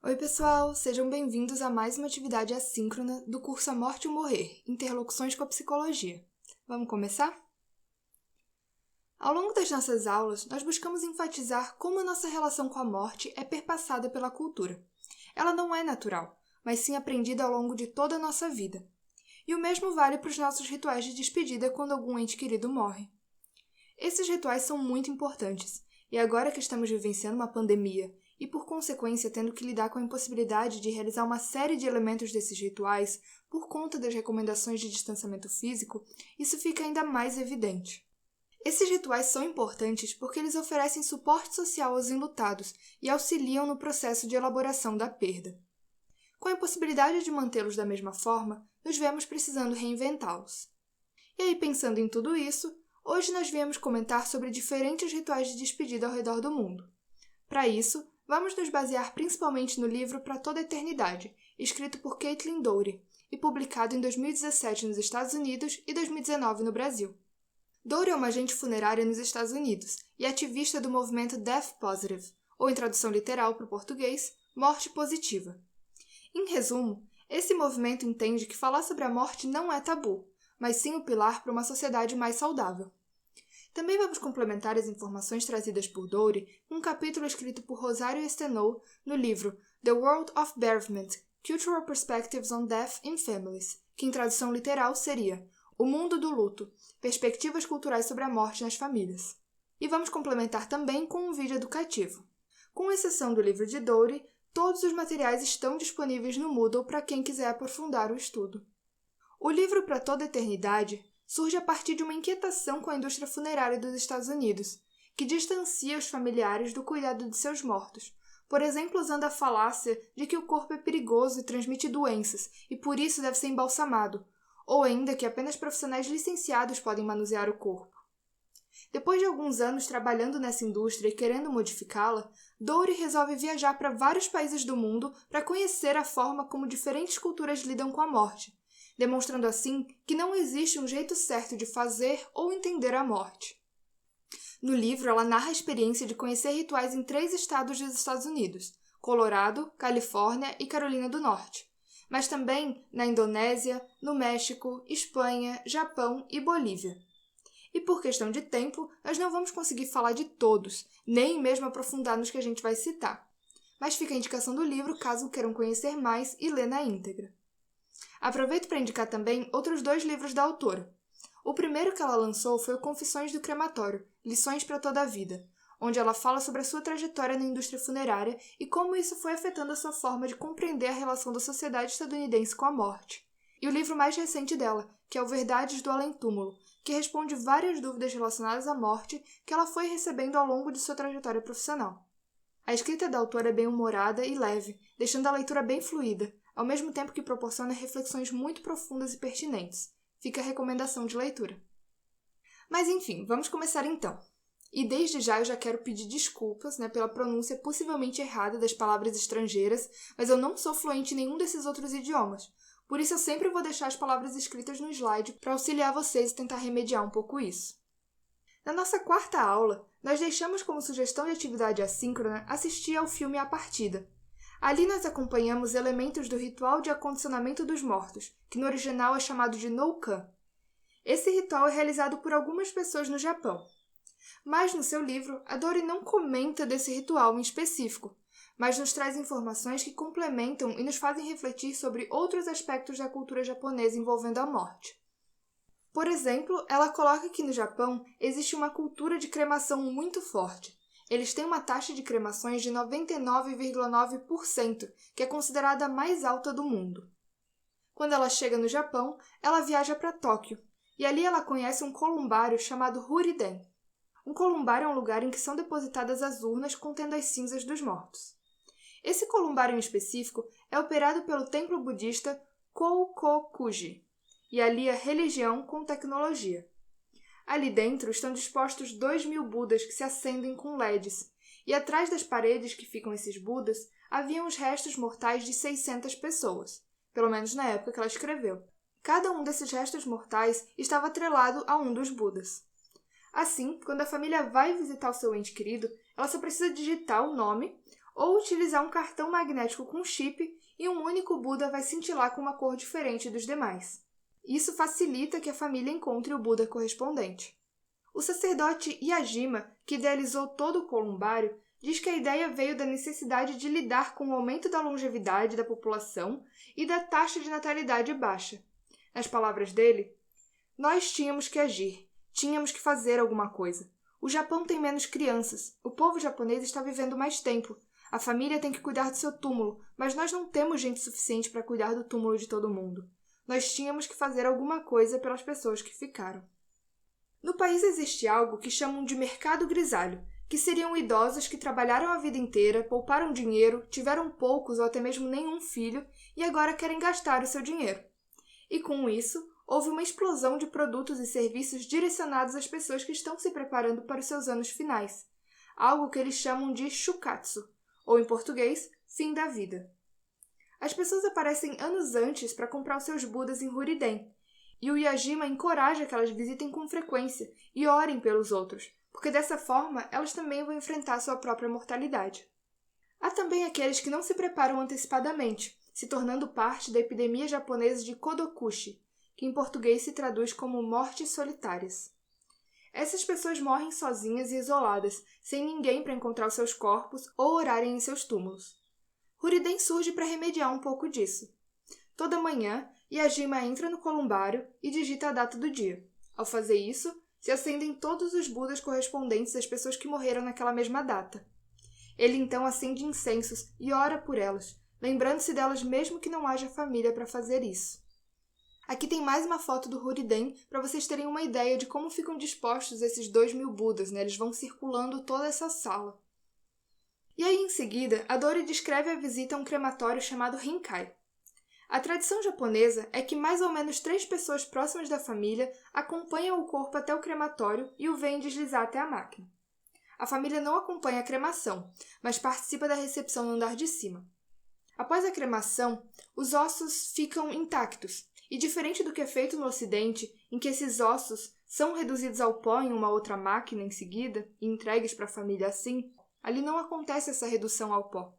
Oi, pessoal! Sejam bem-vindos a mais uma atividade assíncrona do curso A Morte e o Morrer, Interlocuções com a Psicologia. Vamos começar? Ao longo das nossas aulas, nós buscamos enfatizar como a nossa relação com a morte é perpassada pela cultura. Ela não é natural, mas sim aprendida ao longo de toda a nossa vida. E o mesmo vale para os nossos rituais de despedida quando algum ente querido morre. Esses rituais são muito importantes, e agora que estamos vivenciando uma pandemia e, por consequência, tendo que lidar com a impossibilidade de realizar uma série de elementos desses rituais por conta das recomendações de distanciamento físico, isso fica ainda mais evidente. Esses rituais são importantes porque eles oferecem suporte social aos enlutados e auxiliam no processo de elaboração da perda. Com a impossibilidade de mantê-los da mesma forma, nos vemos precisando reinventá-los. E aí, pensando em tudo isso, hoje nós viemos comentar sobre diferentes rituais de despedida ao redor do mundo. Para isso, vamos nos basear principalmente no livro Para Toda a Eternidade, escrito por Caitlin Doughty e publicado em 2017 nos Estados Unidos e 2019 no Brasil. Doughty é uma agente funerária nos Estados Unidos e ativista do movimento Death Positive, ou em tradução literal para o português, morte positiva. Em resumo, esse movimento entende que falar sobre a morte não é tabu, mas sim o pilar para uma sociedade mais saudável. Também vamos complementar as informações trazidas por Doughty com um capítulo escrito por Rosario Estenou no livro The World of Bereavement – Cultural Perspectives on Death in Families, que em tradução literal seria O Mundo do Luto – Perspectivas Culturais sobre a Morte nas Famílias. E vamos complementar também com um vídeo educativo. Com exceção do livro de Doughty, todos os materiais estão disponíveis no Moodle para quem quiser aprofundar o estudo. O livro Para Toda a Eternidade surge a partir de uma inquietação com a indústria funerária dos Estados Unidos, que distancia os familiares do cuidado de seus mortos, por exemplo, usando a falácia de que o corpo é perigoso e transmite doenças, e por isso deve ser embalsamado, ou ainda que apenas profissionais licenciados podem manusear o corpo. Depois de alguns anos trabalhando nessa indústria e querendo modificá-la, Doughty resolve viajar para vários países do mundo para conhecer a forma como diferentes culturas lidam com a morte, demonstrando assim que não existe um jeito certo de fazer ou entender a morte. No livro, ela narra a experiência de conhecer rituais em 3 estados dos Estados Unidos, Colorado, Califórnia e Carolina do Norte, mas também na Indonésia, no México, Espanha, Japão e Bolívia. E por questão de tempo, nós não vamos conseguir falar de todos, nem mesmo aprofundar nos que a gente vai citar. Mas fica a indicação do livro caso queiram conhecer mais e ler na íntegra. Aproveito para indicar também outros 2 livros da autora. O primeiro que ela lançou foi o Confissões do Crematório, Lições para Toda a Vida, onde ela fala sobre a sua trajetória na indústria funerária e como isso foi afetando a sua forma de compreender a relação da sociedade estadunidense com a morte. E o livro mais recente dela, que é o Verdades do Além-Túmulo, que responde várias dúvidas relacionadas à morte que ela foi recebendo ao longo de sua trajetória profissional. A escrita da autora é bem humorada e leve, deixando a leitura bem fluida, ao mesmo tempo que proporciona reflexões muito profundas e pertinentes. Fica a recomendação de leitura. Mas enfim, vamos começar então. E desde já eu já quero pedir desculpas pela pronúncia possivelmente errada das palavras estrangeiras, mas eu não sou fluente em nenhum desses outros idiomas. Por isso eu sempre vou deixar as palavras escritas no slide para auxiliar vocês e tentar remediar um pouco isso. Na nossa 4ª aula, nós deixamos como sugestão de atividade assíncrona assistir ao filme A Partida. Ali nós acompanhamos elementos do ritual de acondicionamento dos mortos, que no original é chamado de No-Kan. Esse ritual é realizado por algumas pessoas no Japão. Mas no seu livro, a Doughty não comenta desse ritual em específico, mas nos traz informações que complementam e nos fazem refletir sobre outros aspectos da cultura japonesa envolvendo a morte. Por exemplo, ela coloca que no Japão existe uma cultura de cremação muito forte. Eles têm uma taxa de cremações de 99,9%, que é considerada a mais alta do mundo. Quando ela chega no Japão, ela viaja para Tóquio, e ali ela conhece um columbário chamado Huriden. Um columbário é um lugar em que são depositadas as urnas contendo as cinzas dos mortos. Esse columbário em específico é operado pelo templo budista Kokokuji, e alia religião com tecnologia. Ali dentro estão dispostos 2.000 Budas que se acendem com LEDs, e atrás das paredes que ficam esses Budas haviam os restos mortais de 600 pessoas, pelo menos na época que ela escreveu. Cada um desses restos mortais estava atrelado a um dos Budas. Assim, quando a família vai visitar o seu ente querido, ela só precisa digitar o nome ou utilizar um cartão magnético com chip e um único Buda vai cintilar com uma cor diferente dos demais. Isso facilita que a família encontre o Buda correspondente. O sacerdote Yajima, que idealizou todo o columbário, diz que a ideia veio da necessidade de lidar com o aumento da longevidade da população e da taxa de natalidade baixa. Nas palavras dele, nós tínhamos que agir, tínhamos que fazer alguma coisa. O Japão tem menos crianças, o povo japonês está vivendo mais tempo, a família tem que cuidar do seu túmulo, mas nós não temos gente suficiente para cuidar do túmulo de todo mundo. Nós tínhamos que fazer alguma coisa pelas pessoas que ficaram. No país existe algo que chamam de mercado grisalho, que seriam idosos que trabalharam a vida inteira, pouparam dinheiro, tiveram poucos ou até mesmo nenhum filho e agora querem gastar o seu dinheiro. E com isso, houve uma explosão de produtos e serviços direcionados às pessoas que estão se preparando para os seus anos finais, algo que eles chamam de shukatsu, ou em português, fim da vida. As pessoas aparecem anos antes para comprar os seus Budas em Huriden, e o Yajima encoraja que elas visitem com frequência e orem pelos outros, porque dessa forma elas também vão enfrentar sua própria mortalidade. Há também aqueles que não se preparam antecipadamente, se tornando parte da epidemia japonesa de Kodokushi, que em português se traduz como mortes solitárias. Essas pessoas morrem sozinhas e isoladas, sem ninguém para encontrar os seus corpos ou orarem em seus túmulos. Huriden surge para remediar um pouco disso. Toda manhã, Yajima entra no columbário e digita a data do dia. Ao fazer isso, se acendem todos os Budas correspondentes às pessoas que morreram naquela mesma data. Ele então acende incensos e ora por elas, lembrando-se delas mesmo que não haja família para fazer isso. Aqui tem mais uma foto do Huriden para vocês terem uma ideia de como ficam dispostos esses 2.000 Budas, né? Eles vão circulando toda essa sala. E aí, em seguida, a Dori descreve a visita a um crematório chamado Rinkai. A tradição japonesa é que mais ou menos 3 pessoas próximas da família acompanham o corpo até o crematório e o veem deslizar até a máquina. A família não acompanha a cremação, mas participa da recepção no andar de cima. Após a cremação, os ossos ficam intactos, e diferente do que é feito no Ocidente, em que esses ossos são reduzidos ao pó em uma outra máquina em seguida e entregues para a família assim, ali não acontece essa redução ao pó.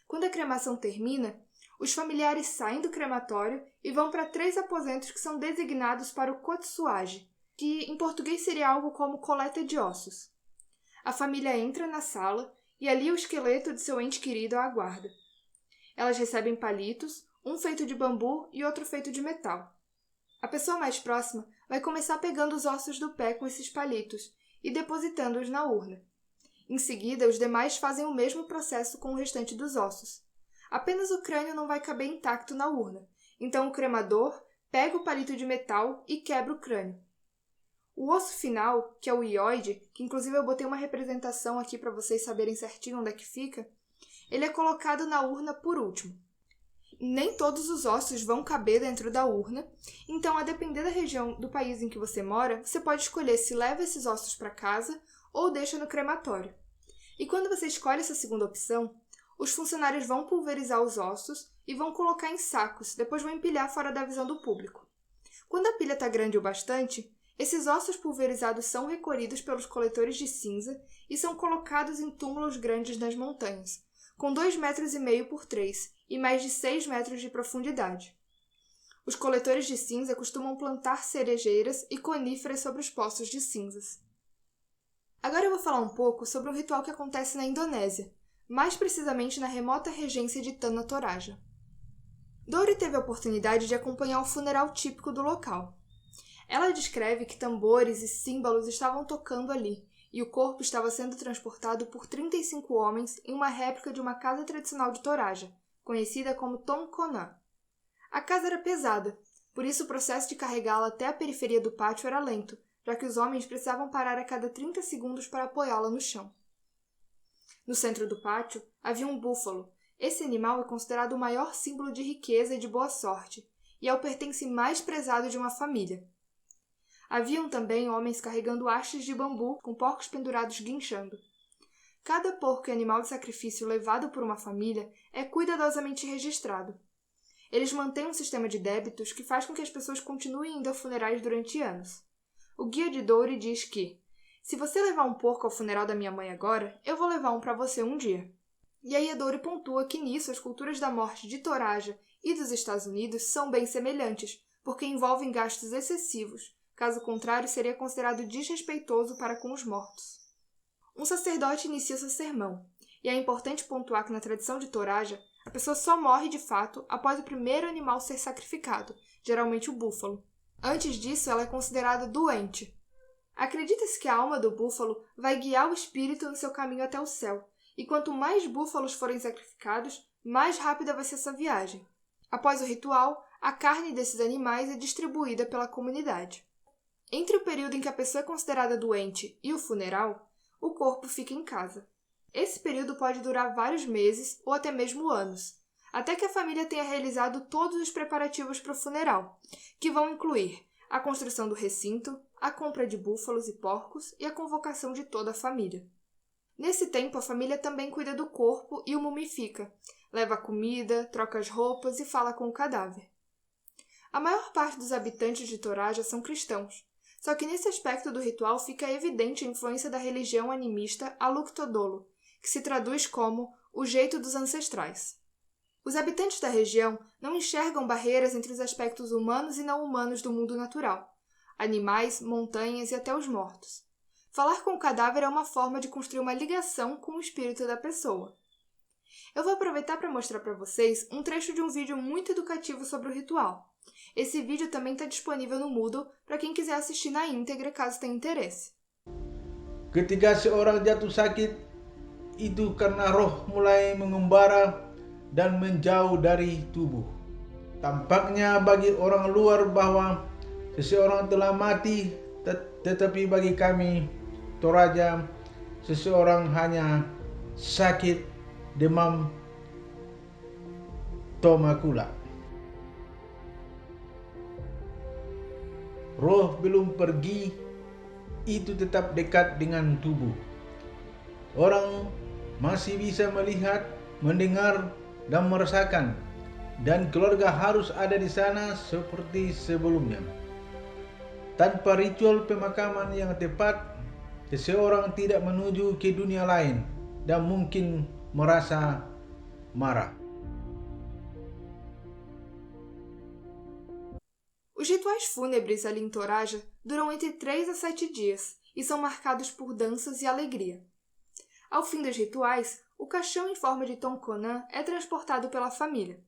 Quando a cremação termina, os familiares saem do crematório e vão para 3 aposentos que são designados para o kotsuage, que em português seria algo como coleta de ossos. A família entra na sala e ali o esqueleto de seu ente querido a aguarda. Elas recebem palitos, um feito de bambu e outro feito de metal. A pessoa mais próxima vai começar pegando os ossos do pé com esses palitos e depositando-os na urna. Em seguida, os demais fazem o mesmo processo com o restante dos ossos. Apenas o crânio não vai caber intacto na urna, então o cremador pega o palito de metal e quebra o crânio. O osso final, que é o hioide, que inclusive eu botei uma representação aqui para vocês saberem certinho onde é que fica, ele é colocado na urna por último. Nem todos os ossos vão caber dentro da urna, então a depender da região do país em que você mora, você pode escolher se leva esses ossos para casa ou deixa no crematório. E quando você escolhe essa segunda opção, os funcionários vão pulverizar os ossos e vão colocar em sacos, depois vão empilhar fora da visão do público. Quando a pilha está grande o bastante, esses ossos pulverizados são recolhidos pelos coletores de cinza e são colocados em túmulos grandes nas montanhas, com 2,5 metros por 3 e mais de 6 metros de profundidade. Os coletores de cinza costumam plantar cerejeiras e coníferas sobre os poços de cinzas. Agora eu vou falar um pouco sobre um ritual que acontece na Indonésia, mais precisamente na remota regência de Tanah Toraja. Dori teve a oportunidade de acompanhar o funeral típico do local. Ela descreve que tambores e símbolos estavam tocando ali, e o corpo estava sendo transportado por 35 homens em uma réplica de uma casa tradicional de Toraja, conhecida como Tongkhona. A casa era pesada, por isso o processo de carregá-la até a periferia do pátio era lento, já que os homens precisavam parar a cada 30 segundos para apoiá-la no chão. No centro do pátio havia um búfalo. Esse animal é considerado o maior símbolo de riqueza e de boa sorte, e é o pertence mais prezado de uma família. Haviam também homens carregando hastes de bambu com porcos pendurados guinchando. Cada porco e animal de sacrifício levado por uma família é cuidadosamente registrado. Eles mantêm um sistema de débitos que faz com que as pessoas continuem indo a funerais durante anos. O guia de Dori diz que, se você levar um porco ao funeral da minha mãe agora, eu vou levar um para você um dia. E aí Edori pontua que nisso as culturas da morte de Toraja e dos Estados Unidos são bem semelhantes, porque envolvem gastos excessivos, caso contrário seria considerado desrespeitoso para com os mortos. Um sacerdote inicia seu sermão, e é importante pontuar que na tradição de Toraja, a pessoa só morre de fato após o primeiro animal ser sacrificado, geralmente o búfalo. Antes disso, ela é considerada doente. Acredita-se que a alma do búfalo vai guiar o espírito no seu caminho até o céu, e quanto mais búfalos forem sacrificados, mais rápida vai ser essa viagem. Após o ritual, a carne desses animais é distribuída pela comunidade. Entre o período em que a pessoa é considerada doente e o funeral, o corpo fica em casa. Esse período pode durar vários meses ou até mesmo anos, até que a família tenha realizado todos os preparativos para o funeral, que vão incluir a construção do recinto, a compra de búfalos e porcos e a convocação de toda a família. Nesse tempo, a família também cuida do corpo e o mumifica, leva comida, troca as roupas e fala com o cadáver. A maior parte dos habitantes de Toraja são cristãos, só que nesse aspecto do ritual fica evidente a influência da religião animista Aluk-Todolo, que se traduz como o jeito dos ancestrais. Os habitantes da região não enxergam barreiras entre os aspectos humanos e não humanos do mundo natural, animais, montanhas e até os mortos. Falar com o cadáver é uma forma de construir uma ligação com o espírito da pessoa. Eu vou aproveitar para mostrar para vocês um trecho de um vídeo muito educativo sobre o ritual. Esse vídeo também está disponível no Moodle para quem quiser assistir na íntegra caso tenha interesse. Ketika seorang jatuh sakit, itu karena roh mulai mengembara dan menjauh dari tubuh. Tampaknya bagi orang luar bahwa seseorang telah mati, tetapi bagi kami Toraja, seseorang hanya sakit demam tomakula. Roh belum pergi, itu tetap dekat dengan tubuh. Orang masih bisa melihat, mendengar, dan merasakan, dan keluarga harus ada di sana seperti sebelumnya. Tanpa ritual pemakaman yang tepat, seseorang tidak menuju ke dunia lain dan mungkin merasa marah. Os rituais fúnebres ali em Toraja duram entre 3 a 7 dias e são marcados por danças e alegria. Ao fim dos rituais, o caixão em forma de tonconã é transportado pela família.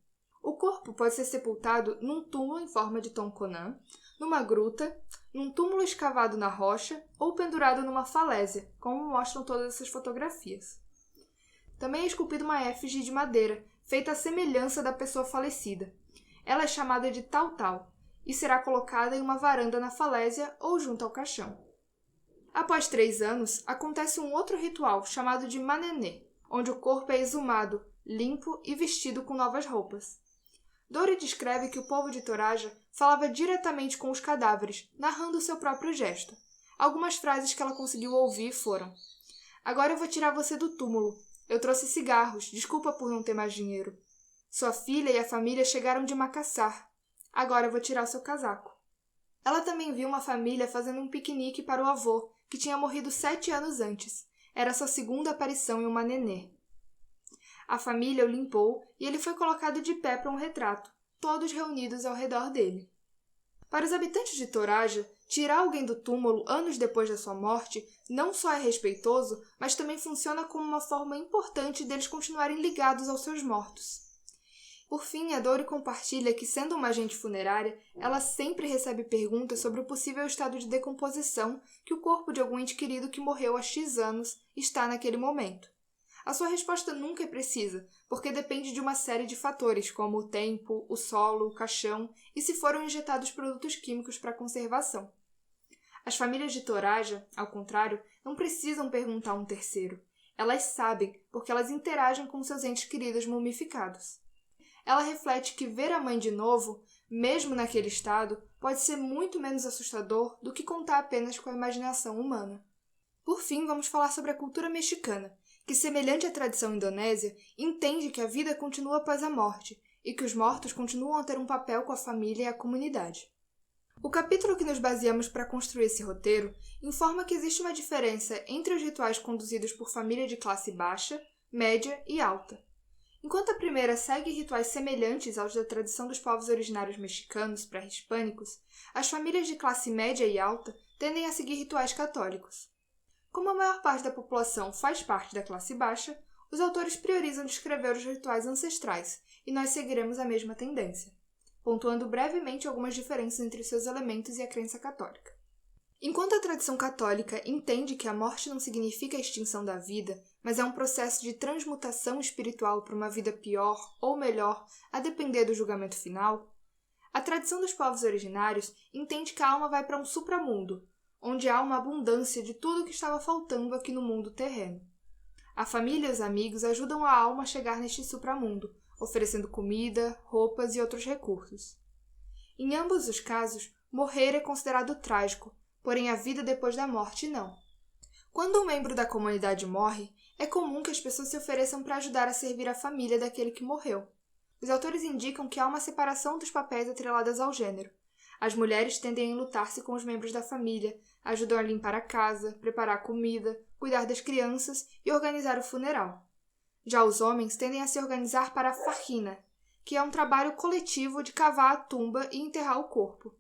O corpo pode ser sepultado num túmulo em forma de tonconã, numa gruta, num túmulo escavado na rocha ou pendurado numa falésia, como mostram todas essas fotografias. Também é esculpida uma efígie de madeira, feita à semelhança da pessoa falecida. Ela é chamada de tal-tal e será colocada em uma varanda na falésia ou junto ao caixão. Após 3 anos, acontece um outro ritual chamado de manenê, onde o corpo é exumado, limpo e vestido com novas roupas. Dori descreve que o povo de Toraja falava diretamente com os cadáveres, narrando o seu próprio gesto. Algumas frases que ela conseguiu ouvir foram: "Agora eu vou tirar você do túmulo. Eu trouxe cigarros, desculpa por não ter mais dinheiro. Sua filha e a família chegaram de Macassar. Agora eu vou tirar o seu casaco." Ela também viu uma família fazendo um piquenique para o avô, que tinha morrido 7 anos antes. Era sua segunda aparição em uma nenê. A família o limpou e ele foi colocado de pé para um retrato, todos reunidos ao redor dele. Para os habitantes de Toraja, tirar alguém do túmulo anos depois da sua morte não só é respeitoso, mas também funciona como uma forma importante deles continuarem ligados aos seus mortos. Por fim, a Dori compartilha que, sendo uma agente funerária, ela sempre recebe perguntas sobre o possível estado de decomposição que o corpo de algum ente querido que morreu há X anos está naquele momento. A sua resposta nunca é precisa, porque depende de uma série de fatores, como o tempo, o solo, o caixão e se foram injetados produtos químicos para conservação. As famílias de Toraja, ao contrário, não precisam perguntar a um terceiro. Elas sabem, porque elas interagem com seus entes queridos mumificados. Ela reflete que ver a mãe de novo, mesmo naquele estado, pode ser muito menos assustador do que contar apenas com a imaginação humana. Por fim, vamos falar sobre a cultura mexicana, que, semelhante à tradição indonésia, entende que a vida continua após a morte e que os mortos continuam a ter um papel com a família e a comunidade. O capítulo que nos baseamos para construir esse roteiro informa que existe uma diferença entre os rituais conduzidos por família de classe baixa, média e alta. Enquanto a primeira segue rituais semelhantes aos da tradição dos povos originários mexicanos pré-hispânicos, as famílias de classe média e alta tendem a seguir rituais católicos. Como a maior parte da população faz parte da classe baixa, os autores priorizam descrever os rituais ancestrais, e nós seguiremos a mesma tendência, pontuando brevemente algumas diferenças entre seus elementos e a crença católica. Enquanto a tradição católica entende que a morte não significa a extinção da vida, mas é um processo de transmutação espiritual para uma vida pior ou melhor, a depender do julgamento final, a tradição dos povos originários entende que a alma vai para um supramundo, onde há uma abundância de tudo o que estava faltando aqui no mundo terreno. A família e os amigos ajudam a alma a chegar neste supramundo, oferecendo comida, roupas e outros recursos. Em ambos os casos, morrer é considerado trágico, porém a vida depois da morte não. Quando um membro da comunidade morre, é comum que as pessoas se ofereçam para ajudar a servir a família daquele que morreu. Os autores indicam que há uma separação dos papéis atreladas ao gênero. As mulheres tendem a enlutar-se com os membros da família, ajudam a limpar a casa, preparar a comida, cuidar das crianças e organizar o funeral. Já os homens tendem a se organizar para a farrina, que é um trabalho coletivo de cavar a tumba e enterrar o corpo.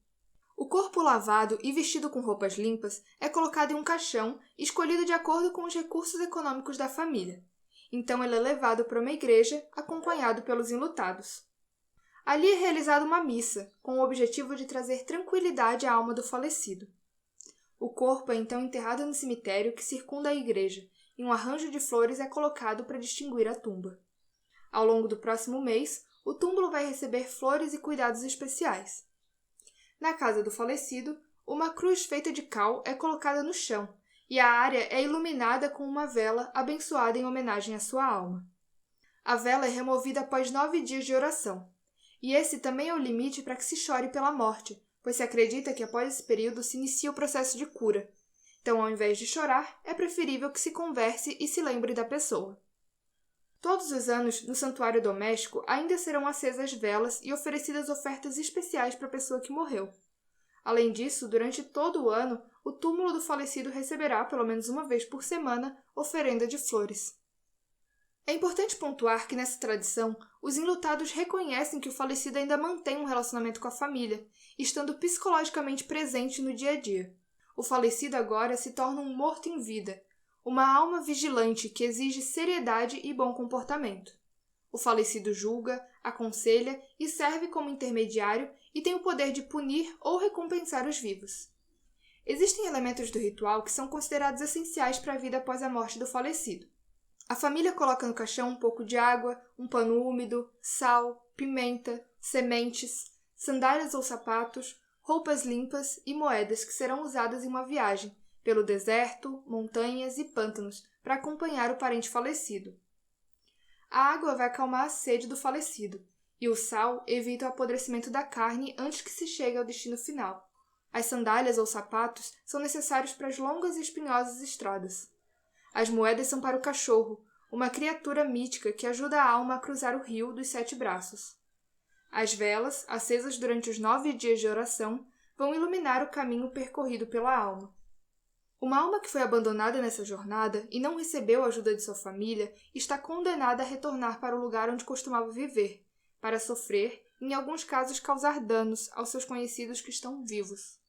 O corpo lavado e vestido com roupas limpas é colocado em um caixão escolhido de acordo com os recursos econômicos da família. Então ele é levado para uma igreja, acompanhado pelos enlutados. Ali é realizada uma missa, com o objetivo de trazer tranquilidade à alma do falecido. O corpo é então enterrado no cemitério que circunda a igreja, e um arranjo de flores é colocado para distinguir a tumba. Ao longo do próximo mês, o túmulo vai receber flores e cuidados especiais. Na casa do falecido, uma cruz feita de cal é colocada no chão, e a área é iluminada com uma vela abençoada em homenagem à sua alma. A vela é removida após 9 dias de oração, e esse também é o limite para que se chore pela morte, pois se acredita que após esse período se inicia o processo de cura. Então, ao invés de chorar, é preferível que se converse e se lembre da pessoa. Todos os anos, no santuário doméstico, ainda serão acesas velas e oferecidas ofertas especiais para a pessoa que morreu. Além disso, durante todo o ano, o túmulo do falecido receberá, pelo menos uma vez por semana, oferenda de flores. É importante pontuar que, nessa tradição, os enlutados reconhecem que o falecido ainda mantém um relacionamento com a família, estando psicologicamente presente no dia a dia. O falecido agora se torna um morto em vida, uma alma vigilante que exige seriedade e bom comportamento. O falecido julga, aconselha e serve como intermediário e tem o poder de punir ou recompensar os vivos. Existem elementos do ritual que são considerados essenciais para a vida após a morte do falecido. A família coloca no caixão um pouco de água, um pano úmido, sal, pimenta, sementes, sandálias ou sapatos, roupas limpas e moedas que serão usadas em uma viagem pelo deserto, montanhas e pântanos para acompanhar o parente falecido. A água vai acalmar a sede do falecido e o sal evita o apodrecimento da carne antes que se chegue ao destino final. As sandálias ou sapatos são necessários para as longas e espinhosas estradas. As moedas são para o cachorro, uma criatura mítica que ajuda a alma a cruzar o rio dos 7 braços. As velas, acesas durante os 9 dias de oração, vão iluminar o caminho percorrido pela alma. Uma alma que foi abandonada nessa jornada e não recebeu a ajuda de sua família está condenada a retornar para o lugar onde costumava viver, para sofrer e, em alguns casos, causar danos aos seus conhecidos que estão vivos.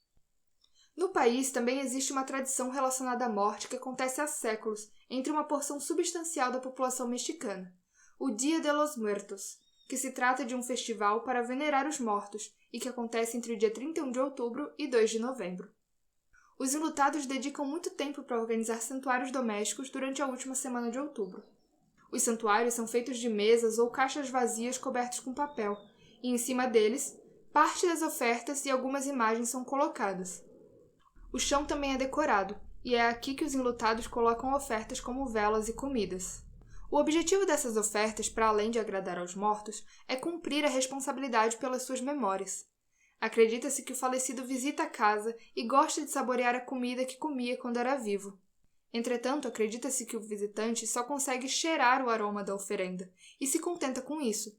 No país também existe uma tradição relacionada à morte que acontece há séculos entre uma porção substancial da população mexicana, o Dia de los Muertos, que se trata de um festival para venerar os mortos e que acontece entre o dia 31 de outubro e 2 de novembro. Os enlutados dedicam muito tempo para organizar santuários domésticos durante a última semana de outubro. Os santuários são feitos de mesas ou caixas vazias cobertos com papel, e em cima deles, parte das ofertas e algumas imagens são colocadas. O chão também é decorado, e é aqui que os enlutados colocam ofertas como velas e comidas. O objetivo dessas ofertas, para além de agradar aos mortos, é cumprir a responsabilidade pelas suas memórias. Acredita-se que o falecido visita a casa e gosta de saborear a comida que comia quando era vivo. Entretanto, acredita-se que o visitante só consegue cheirar o aroma da oferenda e se contenta com isso,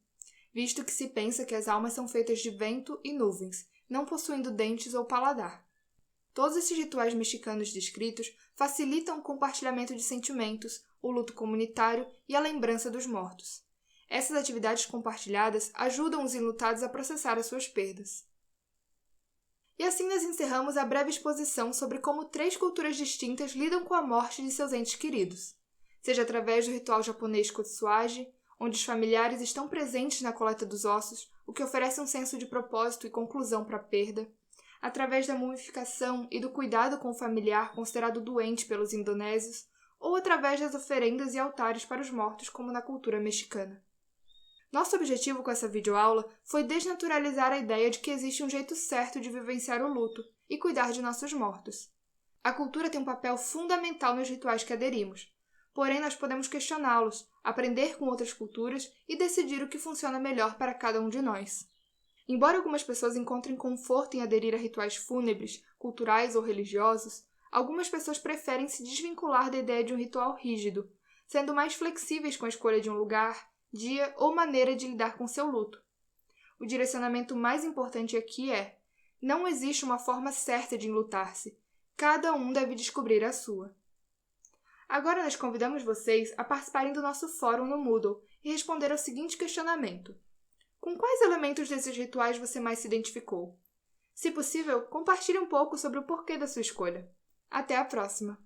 visto que se pensa que as almas são feitas de vento e nuvens, não possuindo dentes ou paladar. Todos esses rituais mexicanos descritos facilitam o compartilhamento de sentimentos, o luto comunitário e a lembrança dos mortos. Essas atividades compartilhadas ajudam os enlutados a processar as suas perdas. E assim nós encerramos a breve exposição sobre como 3 culturas distintas lidam com a morte de seus entes queridos, seja através do ritual japonês Kotsuage, onde os familiares estão presentes na coleta dos ossos, o que oferece um senso de propósito e conclusão para a perda, através da mumificação e do cuidado com o familiar considerado doente pelos indonésios, ou através das oferendas e altares para os mortos, como na cultura mexicana. Nosso objetivo com essa videoaula foi desnaturalizar a ideia de que existe um jeito certo de vivenciar o luto e cuidar de nossos mortos. A cultura tem um papel fundamental nos rituais que aderimos, porém nós podemos questioná-los, aprender com outras culturas e decidir o que funciona melhor para cada um de nós. Embora algumas pessoas encontrem conforto em aderir a rituais fúnebres, culturais ou religiosos, algumas pessoas preferem se desvincular da ideia de um ritual rígido, sendo mais flexíveis com a escolha de um lugar, dia ou maneira de lidar com seu luto. O direcionamento mais importante aqui é: não existe uma forma certa de enlutar-se, cada um deve descobrir a sua. Agora nós convidamos vocês a participarem do nosso fórum no Moodle e responder ao seguinte questionamento: com quais elementos desses rituais você mais se identificou? Se possível, compartilhe um pouco sobre o porquê da sua escolha. Até a próxima!